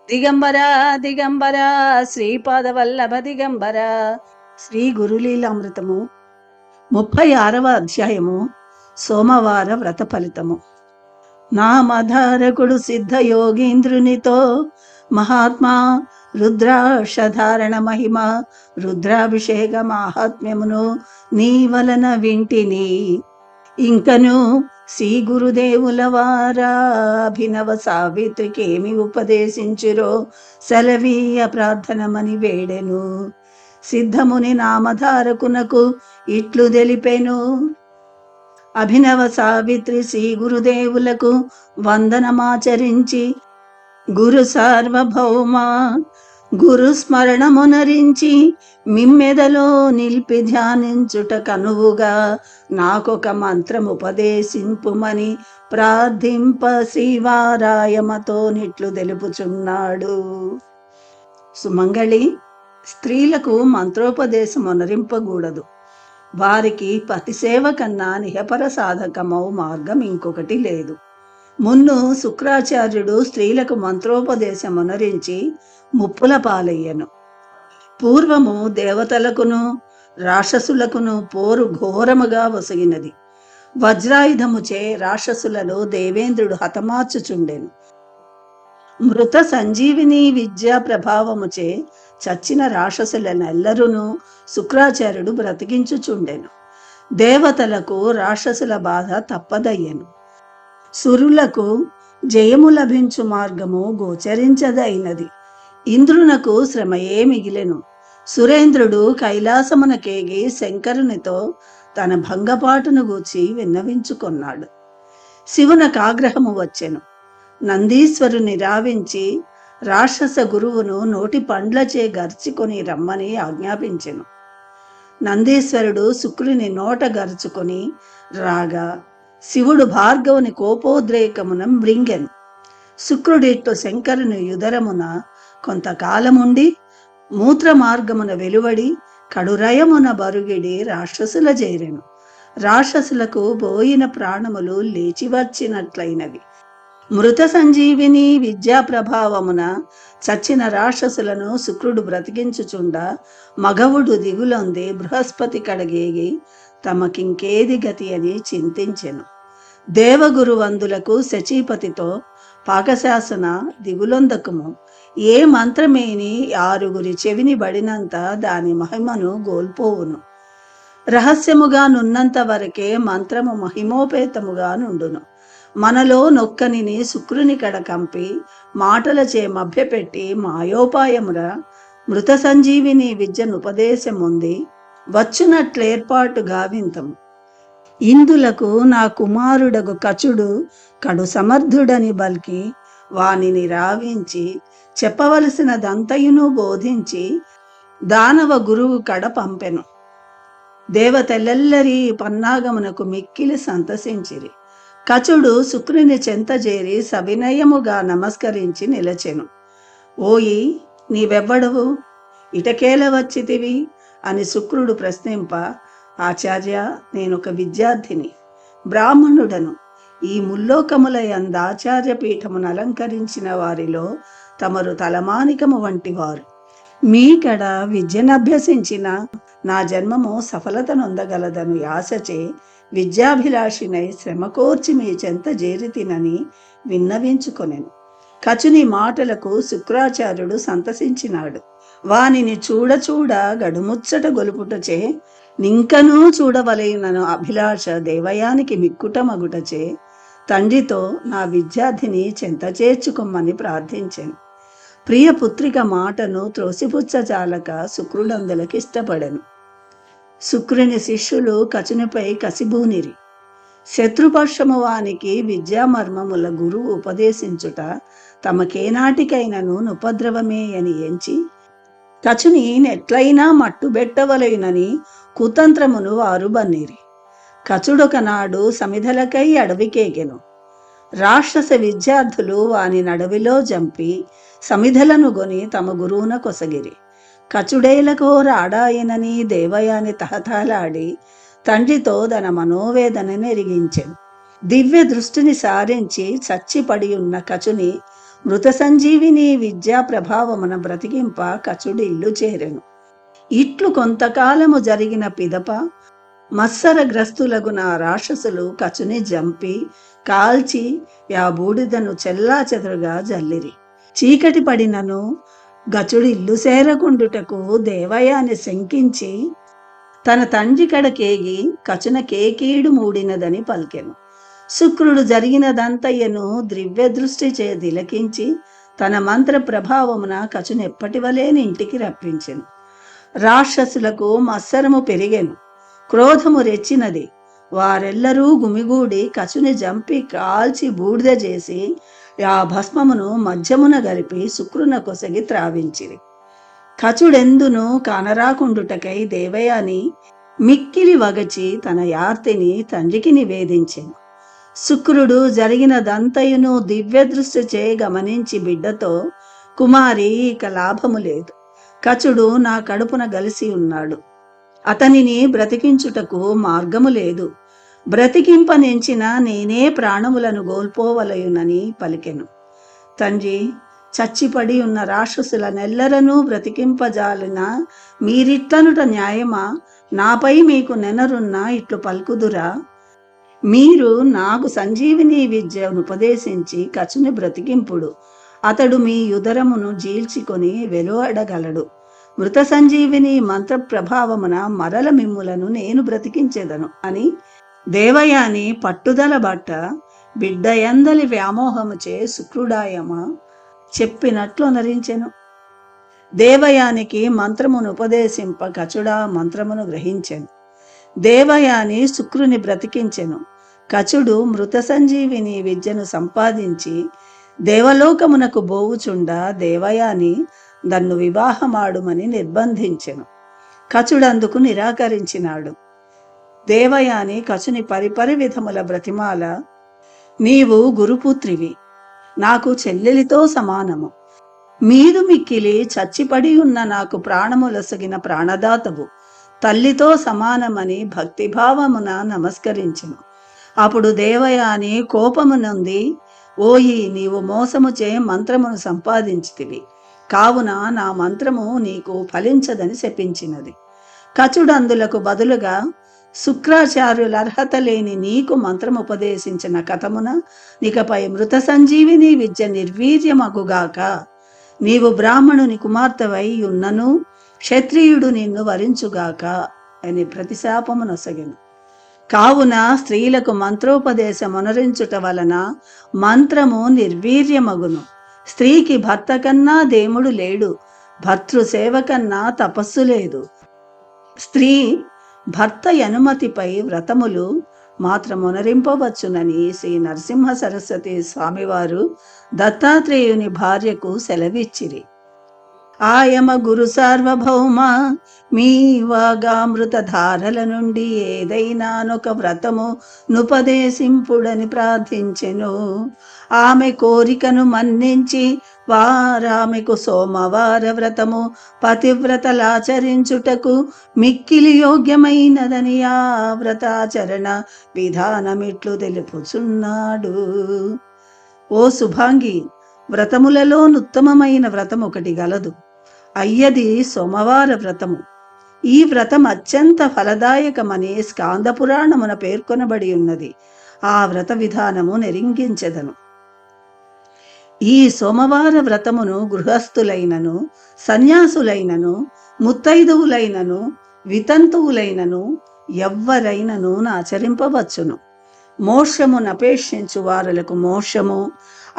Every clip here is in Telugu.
దిగంబర దిగంబర శ్రీపాదవల్లభ దిగంబర. శ్రీ గురులీలామృతము 36వ అధ్యాయము. సోమవార వ్రత ఫలితము. నామధారకుడు సిద్ధ యోగీంద్రునితో మహాత్మా రుద్రాక్షధారణ మహిమ రుద్రాభిషేక మాహాత్మ్యమును నీ వలన వింటిని. ఇంకను శ్రీ గురుదేవుల వారా అభినవ సావిత్రికేమి ఉపదేశించురో సెలవీయ ప్రార్థనమని వేడెను. సిద్ధముని నామధారకునకు ఇట్లు తెలిపెను. అభినవ సావిత్రి శ్రీ గురుదేవులకు వందనమాచరించి గురు సార్వభౌమ గురు స్మరణమునరించి మిమ్మెదలో నిలిపి ధ్యానించుట కనువుగా నాకొక మంత్రముపదేశింపుమని ప్రార్థింప శ్రీవారాయమతో నిట్లు తెలుపుచున్నాడు. సుమంగళి, స్త్రీలకు మంత్రోపదేశమునరింపకూడదు. వారికి పతిసేవ కన్నా నిహపర సాధకమౌ మార్గం ఇంకొకటి లేదు. మున్ను శుక్రాచార్యుడు స్త్రీలకు మంత్రోపదేశమునరించి ముప్పుల పాలయ్యను. పూర్వము దేవతలకును రాక్షసులకును పోరు ఘోరముగా వసగినది. వజ్రాయుధముచే రాక్షసులను దేవేంద్రుడు హతమార్చుచుండెను. మృత సంజీవిని విద్యా ప్రభావముచే చచ్చిన రాక్షసులనెల్లరూను శుక్రాచార్యుడు బ్రతికించుచుండెను. దేవతలకు రాక్షసుల బాధ తప్పదయ్యను. సురులకు జయము లభించు మార్గము గోచరించదైనది. ఇంద్రునకు శ్రమయే మిగిలెను. సురేంద్రుడు కైలాసమునకేగి శంకరునితో తన భంగపాటును గూర్చి విన్నవించుకొన్నాడు. శివునకు ఆగ్రహము వచ్చెను. నందీశ్వరుని రావించి రాక్షస గురువును నోటి పండ్లచే గర్చుకొని రమ్మని ఆజ్ఞాపించెను. నందీశ్వరుడు శుక్రుని నోట గరుచుకొని రాగా శివుడు భార్గవుని కోపోద్రేకమున మృంగెను. శుక్రుడిట్టు శంకరుని యుదరమున కొంతకాలముండి మూత్ర మార్గమున వెలువడి కడురయమున బరుగిడి రాక్షసుల చేరెను. రాక్షసులకు పోయిన ప్రాణములు లేచివచ్చినట్లయినవి. మృత సంజీవిని విద్యా ప్రభావమున చచ్చిన రాక్షసులను శుక్రుడు బ్రతికించుచుండా మగవుడు దిగులొంది బృహస్పతి కడగేగి తమకింకేది గతి అని చింతించెను. దేవగురువందులకు శచీపతితో పాకశాసన దిగులొందకము. ఏ మంత్రమేని 6 చెవిని బడినంత దాని మహిమను గోల్పోవును. రహస్యముగా నున్నంత వరకే మంత్రము మహిమోపేతముగా నుండును. మనలో నొక్కనిని శుక్రుని కడ కంపి మాటలచే మభ్యపెట్టి మాయోపాయముర మృత సంజీవిని విద్యను ఉపదేశముంది వచ్చునట్లేర్పాటు గావింతము. ఇందులకు నా కుమారుడగు కచుడు కడు సమర్థుడని బల్కి వానిని రావించి చెప్పవలసిన దంతయును బోధించి దానవ గురువు కడ పంపెను. దేవతలెల్లరి పన్నాగమునకు మిక్కిలి సంతసించిరి. కచుడు శుక్రుని చెంతజేరి సవినయముగా నమస్కరించి నిలచెను. ఓయి, నీవెవ్వడవు? ఇటకేల వచ్చితివి అని శుక్రుడు ప్రశ్నింప, ఆచార్య, నేనొక విద్యార్థిని, బ్రాహ్మణుడను. ఈ ముల్లోకముల యందు ఆచార్య పీఠమును అలంకరించిన వారిలో తమరు తలమానికము వంటివారు. మీకడ విద్యనభ్యసించిన నా జన్మము సఫలత నొందగలదను ఆశచే విద్యాభిలాషినై శ్రమకోర్చి మీ చెంత చేరితినని విన్నవించుకొనెను. కచుని మాటలకు శుక్రాచార్యుడు సంతసించినాడు. వానిని చూడ గడుముచ్చట గొలుపుటచే నింకనూ చూడవలయునను అభిలాష దేవయానికి మిక్కుటమగుటచే తండ్రితో నా విద్యార్థిని చెంత చేర్చుకొమ్మని ప్రార్థించెను. ప్రియపుత్రిక మాటను త్రోసిపుచ్చజాలక శుక్రుడందులకిష్టపడెను. శుక్రుని శిష్యులు కచునిపై కసిబూనిరి. శత్రుపక్షము వానికి విద్యామర్మముల గురువు ఉపదేశించుట తమకేనాటికైనను నుపద్రవమే అని ఎంచి కచుని నెట్లయినా మట్టుబెట్టవలయునని కుతంత్రమును వారు బన్నిరి. కచుడొకనాడు సమిధలకై అడవికేగెను. రాక్షస విద్యార్థులు వాని నడవిలో జంపి సమిధలను గొని తమ గురువున కొసగిరి. కచుడేలకో రాడాయనని దేవయాని తహతహలాడి తండ్రితో తన మనోవేదనని ఎరిగించెను. దివ్య దృష్టిని సారించి చచ్చిపడి ఉన్న కచుని మృత సంజీవిని విద్యా ప్రభావమున బ్రతికింప కచుడు ఇల్లు చేరెను. ఇట్లు కొంతకాలము జరిగిన పిదప మత్సరగ్రస్తులగున రాక్షసులు కచుని జంపి కాల్చి ఆ బూడిదను చెల్లా చెదరుగా జల్లిరి. చీకటి పడినను గచుడు ఇల్లు సేరకుండుటకు దేవయాని శంకించి తన తండ్రి కడకేగి కచున కేకీడు మూడినదని పలికెను. శుక్రుడు జరిగినదంతయ్యను దివ్య దృష్టి చే తిలకించి తన మంత్ర ప్రభావమున కచునెప్పటి వలేని ఇంటికి రప్పించెను. రాక్షసులకు మత్సరము పెరిగెను, క్రోధము రెచ్చినది. వారెల్లరూ గుమిగూడి కచుని జంపి కాల్చి బూడిద చేసి ఆ భస్మమును మధ్యమున గలిపి శుక్రున కొసగి త్రావించిరి. కచుడెందును కానరాకుండుటకై దేవయాని మిక్కిలి వగచి తన యార్తిని తండ్రికి నివేదించెను. శుక్రుడు జరిగినదంతయును దివ్య దృష్టి చే గమనించి బిడ్డతో, కుమారి, ఇక లాభము లేదు. కచుడు నా కడుపున గలిసి ఉన్నాడు. అతనిని బ్రతికించుటకు మార్గము లేదు. బ్రతికింపనెంచిన నేనే ప్రాణములను గోల్పోవలయునని పలికెను. తండ్రి, చచ్చిపడి ఉన్న రాక్షసులనెల్లరనూ బ్రతికింపజాలిన మీరిట్లనుట న్యాయమా? నాపై మీకు నెనరున్న ఇట్లు పలుకుదురా? మీరు నాకు సంజీవిని విద్యను ఉపదేశించి కచుని బ్రతికింపుడు. అతడు మీ యుదరమును జీల్చుకొని వెలువడగలడు. మృత సంజీవిని మంత్ర ప్రభావమున మరల మిమ్ములను నేను బ్రతికించెదను అని దేవయాని పట్టుదల బట్ట బిడ్డ ఎందలి వ్యామోహముచే శుక్రుడాయమ చెప్పినట్లు నరించెను. దేవయానికి మంత్రమును ఉపదేశింప కచుడా మంత్రమును గ్రహించెను. దేవయాని శుక్రుని బ్రతికించెను. కచుడు మృత సంజీవిని విద్యను సంపాదించి దేవలోకమునకు బోవుచుండ దేవయాని దన్ను వివాహమాడుమని నిర్బంధించెను. కచుడందుకు నిరాకరించినాడు. దేవయాని కచుని పరిపరి విధముల బ్రతిమాల, నీవు గురుపుత్రివి, నాకు చెల్లెలితో సమానము. మీదు మిక్కిలి చచ్చిపడి ఉన్న నాకు ప్రాణములొసగిన ప్రాణదాతవు, తల్లితో సమానమని భక్తిభావమున నమస్కరించెను. అప్పుడు దేవయాని కోపమునంది, ఓయి, నీవు మోసముచే మంత్రమును సంపాదించితివి, కావున నా మంత్రము నీకు ఫలించదని శపించినది. కచుడందులకు బదులుగా, శుక్రాచార్యుల అర్హత లేని నీకు మంత్రముపదేశించిన కథమున నీకపై మృత సంజీవిని విద్య నిర్వీర్యమగుగాక. నీవు బ్రాహ్మణుని కుమార్తెవై ఉన్నను క్షత్రియుడు నిన్ను వరించుగాక అని ప్రతిశాపము నొసగెను. కావున స్త్రీలకు మంత్రోపదేశమునరించుట వలన మంత్రము నిర్వీర్యమగును. స్త్రీకి భర్త కన్నా దేముడు లేడు, భర్తృసేవ కన్నా తపస్సు లేదు. స్త్రీ భర్త అనుమతిపై వ్రతములు మాత్రమునరింపవచ్చునని శ్రీ నరసింహ సరస్వతి స్వామివారు దత్తాత్రేయుని భార్యకు సెలవిచ్చిరి. ఆయమ గురు సార్వభౌమ, మీ వాగామృత ధారల నుండి ఏదైనానొక వ్రతము నుపదేశింపుడని ప్రార్థించెను. ఆమె కోరికను మన్నించి వారామెకు సోమవార వ్రతము పతివ్రతలాచరించుటకు మిక్కిలి యోగ్యమైనదని ఆ వ్రతాచరణ విధానమిట్లు తెలుపుచున్నాడు. ఓ శుభాంగి, వ్రతములలో ఉత్తమమైన వ్రతం ఒకటి గలదు. అయ్యది సోమవార వ్రతము. ఈ వ్రతం అత్యంత ఫలదాయకమని స్కాంద పురాణమున పేర్కొనబడి ఉన్నది. ఆ వ్రత విధానము నెరింగించెదను. ఈ సోమవార వ్రతమును గృహస్థులైనను, సన్యాసులైనను, ముత్తైదువులైనను, వితంతువులైనను ఎవ్వరైనను ఆచరింపవచ్చును. మోక్షమునపేక్షించు వారులకు మోక్షము,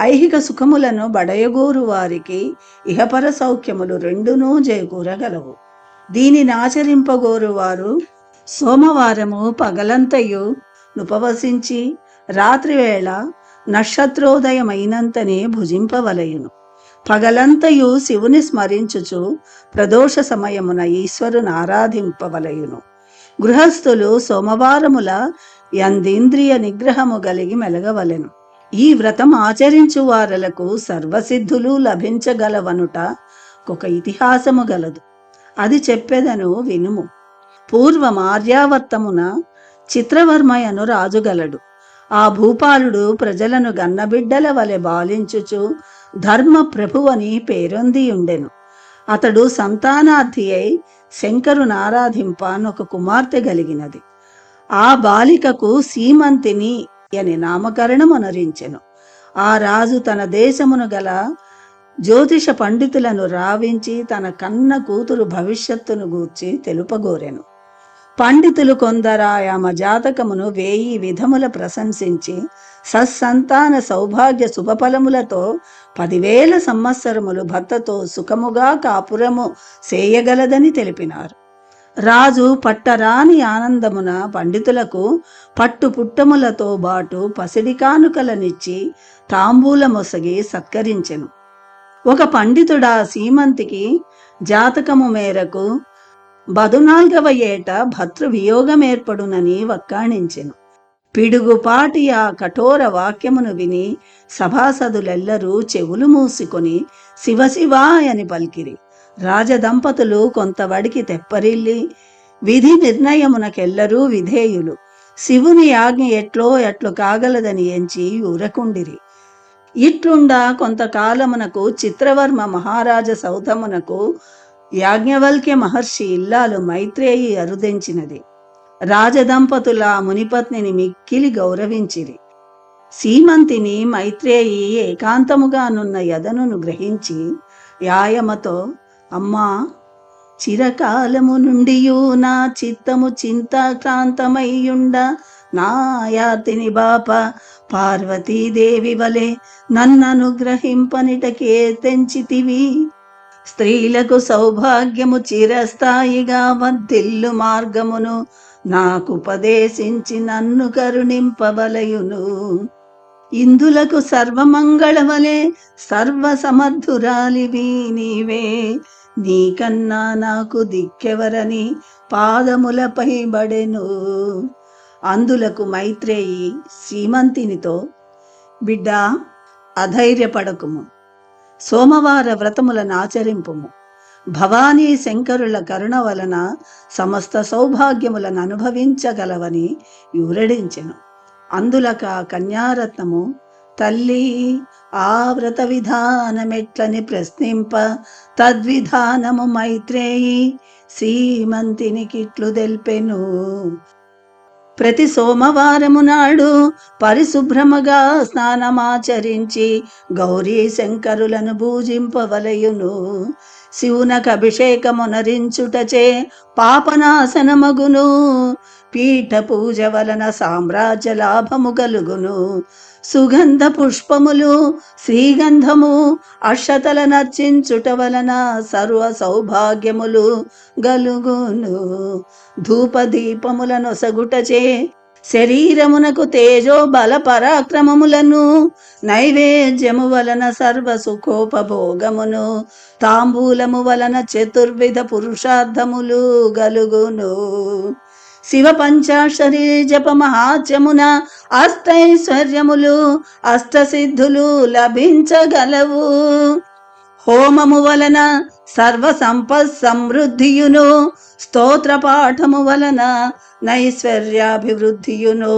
ఐహిక సుఖములను బడయగోరు వారికి ఇహపర సౌఖ్యములు రెండునూ చేకూరగలవు. దీనిని ఆచరింపగోరు వారు సోమవారము పగలంతయు నుపవసించి రాత్రివేళ నక్షత్రోదయమైనంతనే భుజింపవలయును. పగలంతయు శివుని స్మరించుచు ప్రదోష సమయమున ఈశ్వరుని ఆరాధింపవలయును. గృహస్థులు సోమవారముల యందీంద్రియ నిగ్రహము కలిగి మెలగవలెను. ఈ వ్రతం ఆచరించు వారలకు సర్వసిద్ధులు లభించగలవనుట ఒక ఇతిహాసము గలదు. అది చెప్పెదను వినుము. పూర్వం ఆర్యావర్తమున చిత్రవర్మయను రాజుగలడు. ఆ భూపాలుడు ప్రజలను గన్నబిడ్డల వలె బాలించుచు ధర్మ ప్రభువని పేరొంది ఉండెను. అతడు సంతానార్థి అయి శంకరుని ఆరాధింప ఒక కుమార్తె కలిగినది. ఆ బాలికకు సీమంతిని అని నామకరణమునరించెను. ఆ రాజు తన దేశమును గల జ్యోతిష పండితులను రావించి తన కన్న కూతురు భవిష్యత్తును గూర్చి తెలుపగోరెను. పండితులు కొందరాయామ జాతకమును 1000 విధముల ప్రశంసించి సత్సంతాన సౌభాగ్య శుభఫలములతో 10,000 సంవత్సరములు భర్తతో సుఖముగా కాపురము చేయగలదని తెలిపినారు. రాజు పట్టరాని ఆనందమున పండితులకు పట్టు పుట్టములతో బాటు పసిడి కానుకలనిచ్చి తాంబూలమొసగి సత్కరించెను. ఒక పండితుడా సీమంతికి జాతకము మేరకు 14వ ఏట భర్తృవియోగం ఏర్పడునని వక్కాణించెను. పిడుగుపాటి ఆ కఠోర వాక్యమును విని సభాసదులెల్లరూ చెవులు మూసుకొని శివశివా అని పలికిరి. రాజదంపతులు కొంతవడికి తెప్పరిల్లి విధి నిర్ణయమునకెల్లరూ విధేయులు. శివుని ఆజ్ఞ ఎట్లు కాగలదని ఎంచి ఊరకుండిరి. ఇట్లుండా కొంతకాలమునకు చిత్రవర్మ మహారాజ సౌధమునకు యాజ్ఞవల్క్య మహర్షి ఇల్లాలు మైత్రేయి అరుదించినది. రాజదంపతుల మునిపత్నిని మిక్కిలి గౌరవించిరి. సీమంతిని మైత్రేయి ఏకాంతముగానున్న యదనును గ్రహించి యాయమతో, అమ్మా, చిరకాలము నుండియు నా చిత్తము చింతాక్రాంతమయ్యుండ నా యాతిని బాప పార్వతీదేవి వలె నన్ననుగ్రహింపనిటకే తెంచితివి. స్త్రీలకు సౌభాగ్యము చిరస్థాయిగా వర్ధిల్లు మార్గమును నాకుపదేశించి నన్ను కరుణింపబలయును. ఇందులకు సర్వమంగళవలే సర్వసమర్థురాలివి నీవే. నీకన్నా నాకు దిక్కెవరని పాదములపై బడెను. అందులకు మైత్రేయి సీమంతినితో, బిడ్డా, అధైర్యపడకుము. సోమవార వ్రతములను ఆచరింపుము. భవానీ శంకరుల కరుణ వలన సమస్త సౌభాగ్యములను అనుభవించగలవని ఊరడించెను. అందులక కన్యారత్నము, తల్లి, ఆ వ్రత విధానమెట్లని ప్రశ్నింప తద్విధానము మైత్రేయి శ్రీమంతినికిట్లు తెల్పెను. ప్రతి సోమవారము నాడు పరిశుభ్రముగా స్నానమాచరించి గౌరీ శంకరులను పూజింపవలయును. శివునకు అభిషేకమునరించుటచే పాపనాశనమగును. పీఠ పూజ వలన సామ్రాజ్య లాభము కలుగును. సుగంధ పుష్పములు, శ్రీగంధము, అక్షతల నర్చించుట వలన సర్వ సౌభాగ్యములు గలుగును. ధూపదీపములను సగుటచే శరీరమునకు తేజో బల పరాక్రమములను, నైవేద్యము వలన సర్వ సుఖోపభోగమును, తాంబూలము వలన చతుర్విధ పురుషార్థములు గలుగును. శివ పంచాక్షరి జప మహాత్యమున అష్టైశ్వర్యములు, అష్టసిద్ధులు లభించగలవు. హోమము వలన సర్వ సంపత్ సమృద్ధియును, స్తోత్ర పాఠము వలన నైశ్వర్యాభివృద్ధియును,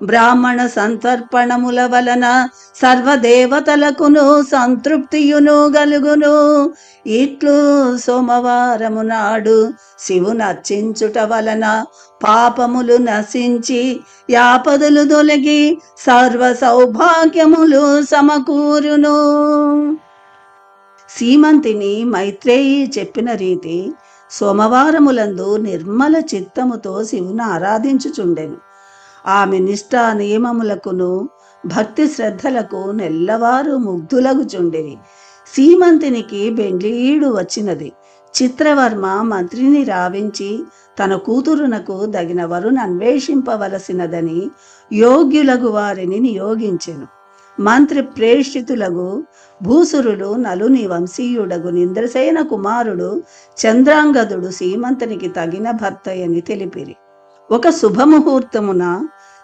బ్రాహ్మణ సంతర్పణముల వలన సర్వదేవతలకును సంతృప్తియును గలుగును. ఇట్లు సోమవారము నాడు శివునర్చించుట వలన పాపములు నశించి యాపదలు తొలగి సర్వ సౌభాగ్యములు సమకూరును. సీమంతిని మైత్రేయి చెప్పిన రీతి సోమవారములందు నిర్మల చిత్తముతో శివుని ఆరాధించుచుండెను. ఆమె నిష్ఠా నియమములకును భక్తి శ్రద్ధలకు నెల్లవారు ముగ్ధులగుచుండిరి. సీమంతినికి బెండ్లీడు వచ్చినది. చిత్రవర్మ మంత్రిని రావించి తన కూతురునకు దగిన వరును అన్వేషింపవలసినదని యోగ్యులగు వారిని నియోగించెను. మంత్రి ప్రేషితులగు భూసురుడు నలుని వంశీయుడగు ఇంద్రసేన కుమారుడు చంద్రాంగదుడు సీమంతునికి తగిన భర్తయని తెలిపిరి. ఒక శుభముహూర్తమున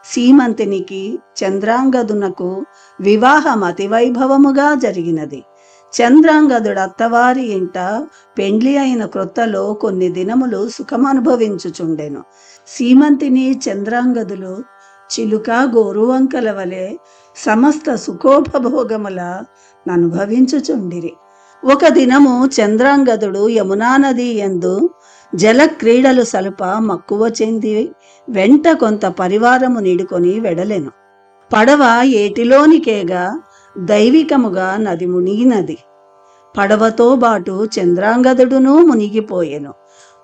సీమంతునికి చంద్రాంగదునకు వివాహం అతి వైభవముగా జరిగినది. చంద్రాంగదుడు అత్తవారి ఇంట పెండ్లి అయిన క్రొత్తలో కొన్ని దినములు సుఖమనుభవించుచుండెను. సీమంతిని చంద్రాంగదులు చిలుక గోరువంకల వలె సమస్త సుఖోపభోగముల ననుభవించుచుండిరి. ఒక దినము చంద్రాంగదుడు యమునా నది యందు జల క్రీడలు సలుప మక్కువ చెంది వెంట కొంత పరివారము నీడుకొని వెడలెను. పడవ ఏటిలోనికేగా దైవికముగా నది మునిగినది. పడవతో బాటు చంద్రాంగదుడును మునిగిపోయెను.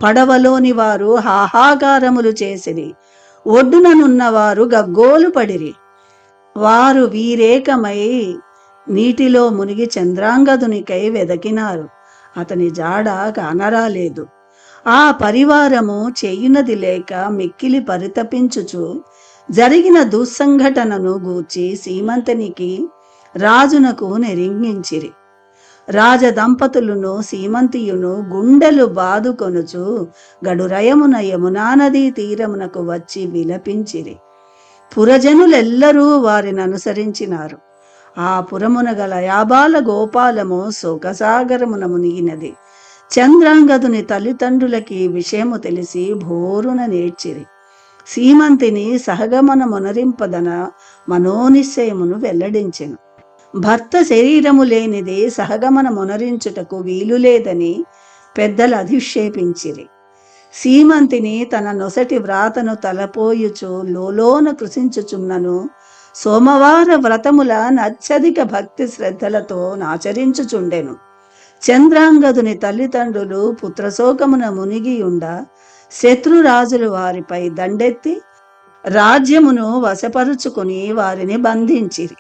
పడవలోని వారు హాహాకారములు చేసిరి. ఒడ్డుననున్నవారు గగ్గోలు పడిరి. వారు వీరేకమై నీటిలో మునిగి చంద్రాంగదునికై వెదకినారు. అతని జాడ కానరాలేదు. ఆ పరివారము చేయునది లేక మిక్కిలి పరితపించుచు జరిగిన దుస్సంఘటనను గూర్చి సీమంతునికి రాజునకు నెరింగించిరి. రాజదంపతులను సీమంతియును గుండెలు బాదుకొనుచు గడురయమున యమునా నదీ తీరమునకు వచ్చి విలపించిరి. పురజనులెల్లరూ వారిని అనుసరించినారు. ఆ పురమున గల యాబాల గోపాలము శోకసాగరమున మునిగినది. చంద్రాంగదుని తల్లిదండ్రులకి విషయము తెలిసి భోరున నేర్చిరి. సీమంతిని సహగమన మొనరింపదన మనోనిశ్చయమును వెల్లడించెను. భర్త శరీరము లేనిది సహగమన మొనరించుటకు వీలు లేదని పెద్దలు అధిక్షేపించిరి. సీమంతిని తన నొసటి వ్రాతను తలపోయుచు లోలోన కృషించుచున్నను సోమవార వ్రతముల అత్యధిక భక్తి శ్రద్ధలతో నాచరించుచుండెను. చంద్రాంగదుని తల్లిదండ్రులు పుత్రశోకమున మునిగియుండ శత్రురాజులు వారిపై దండెత్తి రాజ్యమును వశపరుచుకుని వారిని బంధించిరి.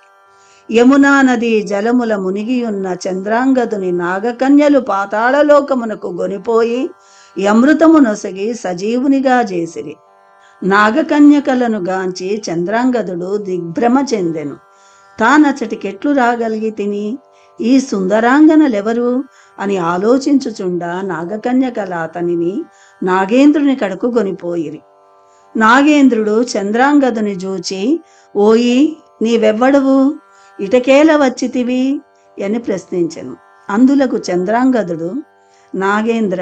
యమునా నది జలముల మునిగియున్న చంద్రాంగదుని నాగకన్యలు పాతాళలోకమునకు గొనిపోయి అమృతము నొసగి సజీవునిగా చేసిరి. నాగకన్యకలను గాంచి చంద్రాంగదుడు దిగ్భ్రమ చెందెను. తానచటికెట్లు రాగలిగి తిని ఈ సుందరాంగనలెవరు అని ఆలోచించుచుండా నాగకన్యకల అతనిని నాగేంద్రుని కడకు గొనిపోయిరి. నాగేంద్రుడు చంద్రాంగదుని చూచి, ఓయి నీవెవ్వడవు, ఇటకేల వచ్చితివి అని ప్రశ్నించెను. అందులకు చంద్రాంగదుడు, నాగేంద్ర,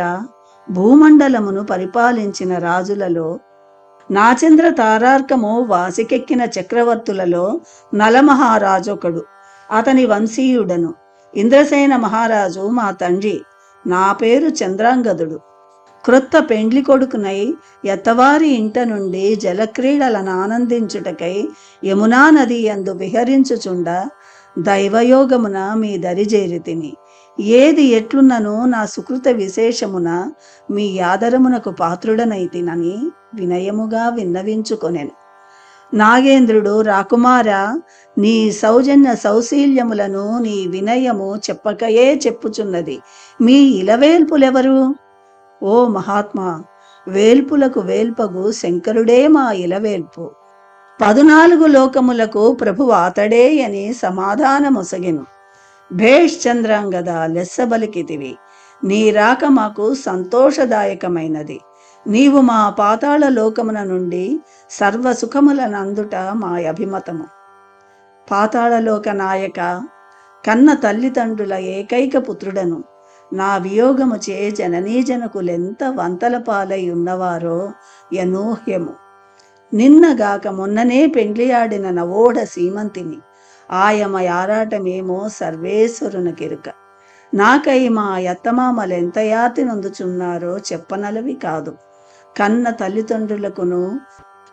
భూమండలమును పరిపాలించిన రాజులలో నాచంద్ర తారార్కము వాసికెక్కిన చక్రవర్తులలో నలమహారాజొకడు, అతని వంశీయుడను. ఇంద్రసేన మహారాజు మా తండ్రి. నా పేరు చంద్రాంగదుడు. క్రొత్త పెండ్లి కొడుకునై ఎత్తవారి ఇంట నుండి జలక్రీడలను ఆనందించుటకై యమునా నది యందు విహరించుచుండ దైవయోగమున మీ దరిజేరి తిని. ఏది ఎట్లున్నను నా సుకృత విశేషమున మీ యాదరమునకు పాత్రుడనైతినని వినయముగా విన్నవించుకొనెను. నాగేంద్రుడు, రాకుమార, నీ సౌజన్య సౌశీల్యములను నీ వినయము చెప్పకయే చెప్పుచున్నది. మీ ఇలవేల్పులెవరు? ఓ మహాత్మా, వేల్పులకు వేల్పగు శంకరుడే మా ఇలవేల్పు. 14 లోకములకు ప్రభువు అతడే అని సమాధానమొసగెను. భేష్ చంద్రాంగద, లెస్సబలికితివి. నీ రాక మాకు సంతోషదాయకమైనది. నీవు మా పాతాళ లోకమున నుండి సర్వసుఖములనందుట మా అభిమతము. పాతాళలోక నాయక, కన్న తల్లిదండ్రుల ఏకైక పుత్రుడను. నా వియోగముచే జననీజనకులెంత వంతల పాలై ఉన్నవారో యనూహ్యము. నిన్నగాక మొన్ననే పెండ్లియాడిన నవోఢ సీమంతిని. ఆయమ యారాటమేమో సర్వేశ్వరునకెరుక. నాకై మా యత్తమామలెంత యాతి నొందుచున్నారో చెప్పనలవి కాదు. కన్న తల్లిదండ్రులకును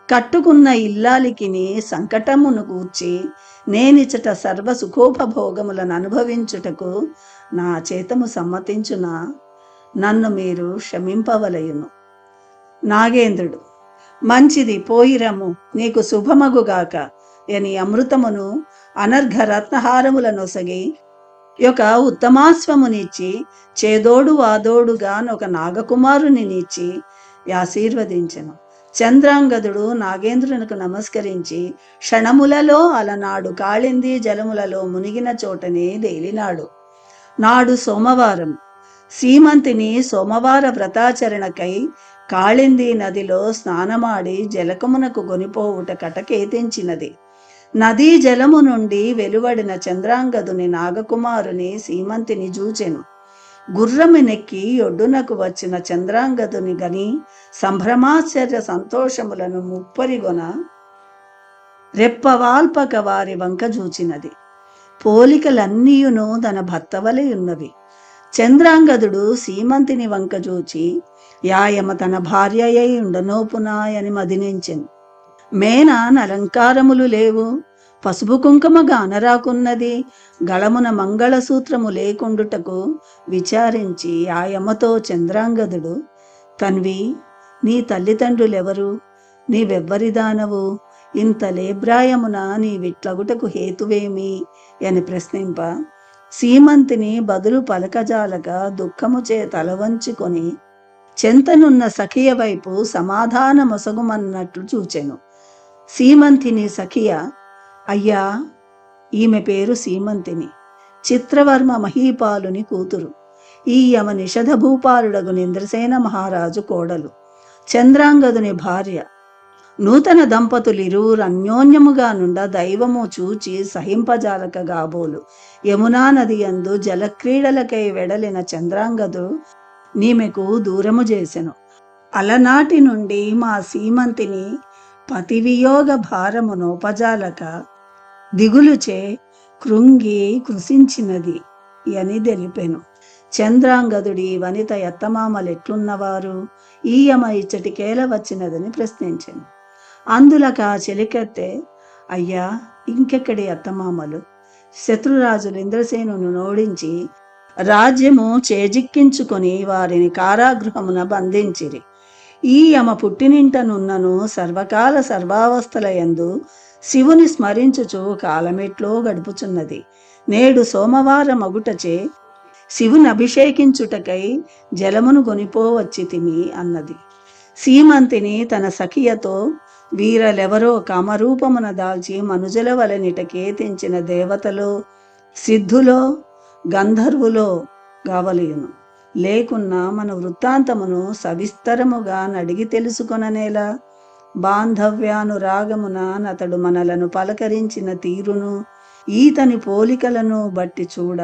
కట్టుకున్న ఇల్లాలికిని సంకటమును కూర్చి నేనిచట సర్వ సుఖోపభోగములను అనుభవించుటకు నా చేతము సమ్మతించునా? నన్ను మీరు క్షమింపవలయును. నాగేంద్రుడు, మంచిది, పోయిరము, నీకు శుభమగుగాక అని అమృతమును అనర్ఘ రత్నహారముల నొసగి ఒక ఉత్తమాశ్వమునిచ్చి చేదోడు వాదోడుగా ఒక నాగకుమారుని నిచ్చి ఆశీర్వదించెను. చంద్రాంగదుడు నాగేంద్రునకు నమస్కరించి క్షణములలో అలనాడు కాళింది జలములలో మునిగిన చోటనే తేలినాడు. నాడు సోమవారం. సీమంతిని సోమవార వ్రతాచరణకై కాళింది నదిలో స్నానమాడి జలకమునకు గొనిపోవుట కటకేతించినది. నదీ జలము నుండి వెలువడిన చంద్రాంగదుని నాగకుమారుని సీమంతిని జూచెను. గుర్రము నెక్కి ఒడ్డునకు వచ్చిన చంద్రాంగదుని గని సంభ్రమాశ్చర్య సంతోషములను ముప్పరిగొన రెప్పవాల్పక వారి వంక చూచినది. పోలికలన్నీయును తన భర్త వలె ఉన్నవి. చంద్రాంగదుడు సీమంతిని వంక చూచి యాయమ తన భార్యయై ఉండనోపునాయని మదినించెను. మేనానలంకారములు లేవు, పసుపు కుంకుమగా అనరాకున్నది, గళమున మంగళసూత్రము లేకుండుటకు విచారించి ఆయమ్మతో చంద్రాంగదుడు, తన్వి, నీ తల్లిదండ్రులెవరు? నీవెవ్వరిదానవు? ఇంత లేబ్రాయమున నీవిట్లగుటకు హేతువేమి అని ప్రశ్నింప, సీమంతిని బదులు పలకజాలక దుఃఖముచే తలవంచుకొని చెంతనున్న సఖియ వైపు సమాధానమొసగుమన్నట్లు చూచెను. సీమంతిని సఖియ, అయ్యా, ఈమె పేరు సీమంతిని, చిత్రవర్మ మహీపాలుని కూతురు. ఈయమ నిషధ భూపాలుడగు ఇంద్రసేన మహారాజు కోడలు, చంద్రాంగదుని భార్య. నూతన దంపతులిరువురు అన్యోన్యముగా నుండ దైవము చూచి సహింపజాలక గాబోలు యమునా నది యందు జలక్రీడలకై వెడలిన చంద్రాంగదు నీమెకు దూరము చేసెను. అలనాటి నుండి మా సీమంతిని పతివియోగ భారము నోపజాలక దిగులుచే కృంగి కృశించినది అని తెలిపెను. చంద్రాంగదుడి వనిత ఎత్తమామలెట్లున్నవారు? ఈయమ ఇచ్చటికేల వచ్చినదని ప్రశ్నించెను. అందులక చెలికెత్తే, అయ్యా, ఇంకెక్కడి అత్తమామలు? శత్రురాజులు ఇంద్రసేనును నోడించి రాజ్యము చేజిక్కించుకొని వారిని కారాగృహమున బంధించిరి. ఈ యమ పుట్టినింటనున్నను సర్వకాల సర్వావస్థల యందు శివుని స్మరించుచు కాలమెట్లో గడుపుచున్నది. నేడు సోమవారం అగుటచే శివుని అభిషేకించుటకై జలమును కొనిపోవచ్చితిమి అన్నది. సీమంతిని తన సఖియతో, వీరలెవరో కామరూపమున దాల్చి మనుజుల వలనిటకే తెంచిన దేవతలో, సిద్ధులో, గంధర్వులో గావలియును. లేకున్నా మన వృత్తాంతమును సవిస్తరముగా నడిగి తెలుసుకొననేలా. బాంధవ్యానురాగమున నతడు మనలను పలకరించిన తీరును, ఈతని పోలికలను బట్టి చూడ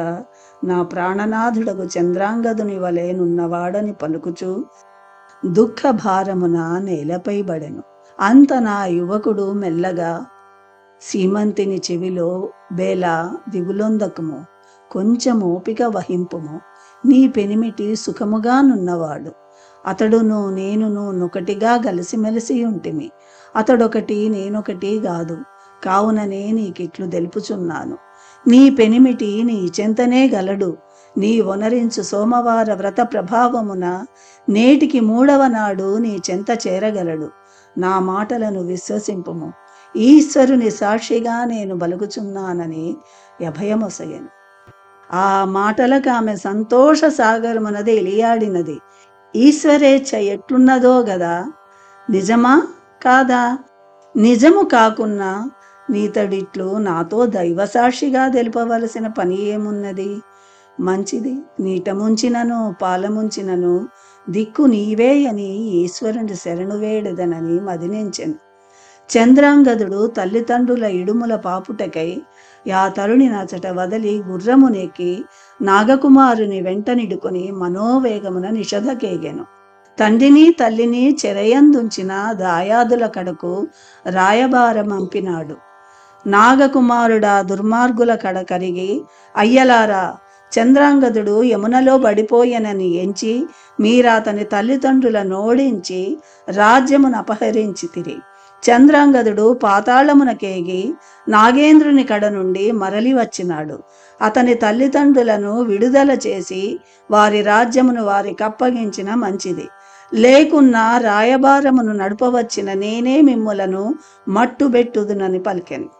నా ప్రాణనాథుడకు చంద్రాంగదుని వలె నున్నవాడని పలుకుచు దుఃఖ భారమున నేలపై బడెను. అంత నా యువకుడు మెల్లగా, సీమంతిని చెవిలో, బేలా, దిగులొందకము, కొంచెం ఓపిక వహింపుము, నీ పెనిమిటి సుఖముగా నున్నవాడు. అతడును నేనును నొకటిగా కలిసిమెలిసి ఉంటిమి. అతడొకటి నేనొకటి కాదు. కావుననే నీకిట్లు తెలుపుచున్నాను. నీ పెనిమిటి నీ చెంతనే గలడు. నీ ఒనరించు సోమవార వ్రత ప్రభావమున నేటికి 3వ నాడు నీ చెంత చేరగలడు. నా మాటలను విశ్వసింపుము. ఈశ్వరుని సాక్షిగా నేను బలుగుచున్నానని అభయమొసగెను. ఆ మాటలకు ఆమె సంతోష సాగరమునది ఎలియాడినది. ఈశ్వరేచ్ఛ ఎట్లున్నదో గదా, నిజమా కాదా? నిజము కాకున్నా నీతడిట్లు నాతో దైవసాక్షిగా తెలుపవలసిన పని ఏమున్నది? మంచిది, నీట ముంచినను పాలముంచినను దిక్కు నీవే అని ఈశ్వరుని శరణు వేడదనని మదినించెను. చంద్రాంగదుడు తల్లిదండ్రుల ఇడుముల పాపుటకై యా తరుణి నచట వదలి గుర్రమునెక్కి నాగకుమారుని వెంటనిడుకొని మనోవేగమున నిషధకేగెను. తండ్రిని తల్లిని చెరయందుంచిన దాయాదుల కడకు రాయబారమంపినాడు. నాగకుమారుడా దుర్మార్గుల కడ కరిగి, అయ్యలారా, చంద్రాంగదుడు యమునలో పడిపోయెనని ఎంచి మీరాతని తల్లిదండ్రుల నోడించి రాజ్యమును అపహరించితిరి. చంద్రాంగదుడు పాతాళమునకేగి నాగేంద్రుని కడ నుండి మరలి వచ్చినాడు. అతని తల్లిదండ్రులను విడుదల చేసి వారి రాజ్యమును వారికప్పగించిన మంచిది. లేకున్నా రాయబారమును నడుపవచ్చిన నేనే మిమ్ములను మట్టుబెట్టుదునని పలికెను.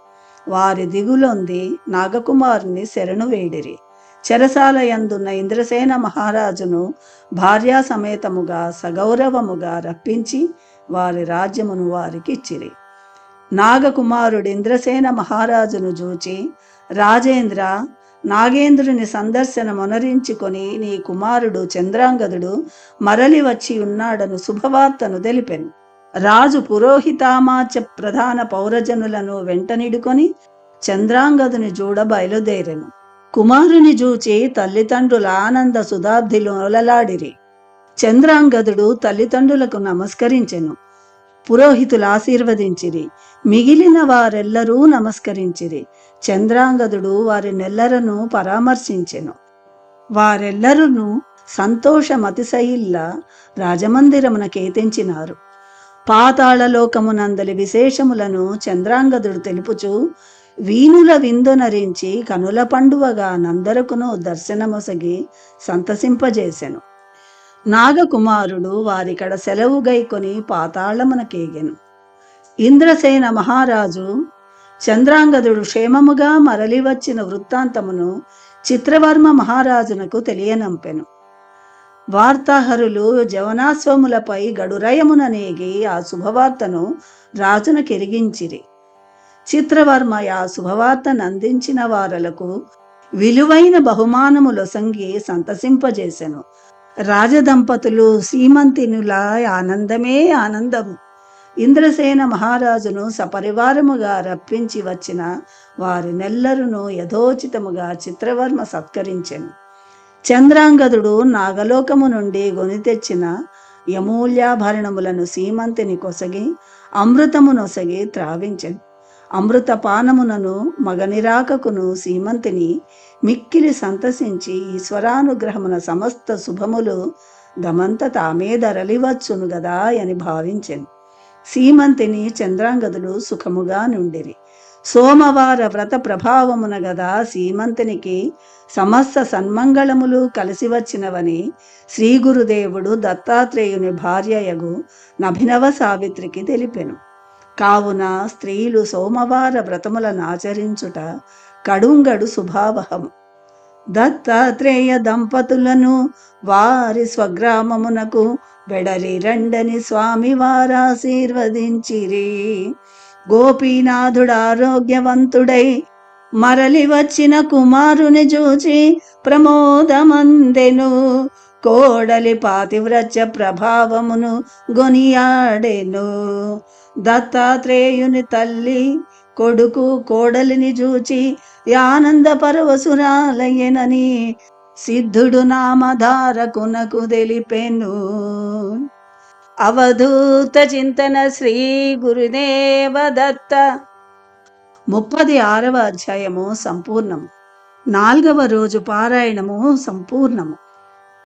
వారి దిగులొంది నాగకుమారుని శరణు వేడిరి. చెరసాల యందున్న ఇంద్రసేన మహారాజును భార్యా సమేతముగా సగౌరవముగా రప్పించి వారి రాజ్యమును వారికిచ్చిరి. నాగకుమారుడు ఇంద్రసేన మహారాజును చూచి, రాజేంద్ర, నాగేంద్రుని సందర్శన మొనరించుకొని నీ కుమారుడు చంద్రాంగదుడు మరలి వచ్చి ఉన్నాడను శుభవార్తను తెలిపెను. రాజు పురోహితామాచ ప్రధాన పౌరజనులను వెంటనిడుకొని చంద్రాంగదుని చూడ బయలుదేరెను. కుమారుని చూచి తల్లిదండ్రుల ఆనంద సుధాబ్దిలో ఒలలాడిరి. చంద్రాంగదుడు తల్లిదండ్రులకు నమస్కరించెను. పురోహితులు ఆశీర్వదించిరి. మిగిలిన వారెల్లరూ నమస్కరించిరి. చంద్రాంగదుడు వారినెల్లరను పరామర్శించెను. వారెల్లరును సంతోషమతిశయిల్ల రాజమందిరమున కేతించినారు. పాతాళలోకమునందలి విశేషములను చంద్రాంగదుడు తెలుపుచు వీణుల విందునరించి కనుల పండువగా నందరకును దర్శనమొసగి సంతసింపజేసెను. నాగకుమారుడు వారికడ సెలవు గైకొని పాతాళమునకేగెను. ఇంద్రసేన మహారాజు చంద్రాంగదుడు క్షేమముగా మరలి వచ్చిన వృత్తాంతమును చిత్రవర్మ మహారాజునకు తెలియనంపెను. వార్తాహరులు జవనాశ్వములపై గడురయమున నేగి ఆ శుభవార్తను రాజునకెరిగించిరి. చిత్రవర్మ ఆ శుభవార్తను అందించిన వారలకు విలువైన బహుమానములొసంగి సంతసింపజేసెను. రాజదంపతులు సీమంతినుల ఆనందమే ఆనందము. ఇంద్రసేన మహారాజును సపరివారముగా రప్పించి వచ్చిన వారినెల్లరును యథోచితముగా చిత్రవర్మ సత్కరించెను. చంద్రాంగదుడు నాగలోకము నుండి గొని తెచ్చిన యమూల్యాభరణములను సీమంతిని కొసగి అమృతమునొసగి త్రావించెను. అమృతపానమునను మగనిరాకకును సీమంతిని మిక్కిలి సంతసించి ఈశ్వరానుగ్రహమున సమస్త శుభములు దమంత తామే ధరలివచ్చును గదా అని భావించెను. సీమంతిని చంద్రాంగదుడు సుఖముగా నుండిరి. సోమవార వ్రత ప్రభావమున గదా సీమంతినికి సమస్త సన్మంగళములు కలిసి వచ్చినవని శ్రీ గురుదేవుడు దత్తాత్రేయుని భార్యయగు నభినవ సావిత్రికి తెలిపెను. కావున స్త్రీలు సోమవార వ్రతములను ఆచరించుట కడుంగడు శుభావహము. దత్తాత్రేయ దంపతులను వారి స్వగ్రామమునకు వెడలి రండని స్వామివారాశీర్వదించిరి. గోపీనాథుడు ఆరోగ్యవంతుడై మరలి వచ్చిన కుమారుని చూచి ప్రమోదమందెను. కోడలి పాతివ్రత్య ప్రభావమును గొనియాడెను. దత్తాత్రేయుని తల్లి కొడుకు కోడలిని చూచి ఆనంద పరవశురాలయ్యనని సిద్ధుడు నామధారకునకు తెలిపెను. అవధూత చింతన శ్రీ గురుదేవ దత్త. 36వ అధ్యాయము సంపూర్ణము. 4వ రోజు పారాయణము సంపూర్ణము.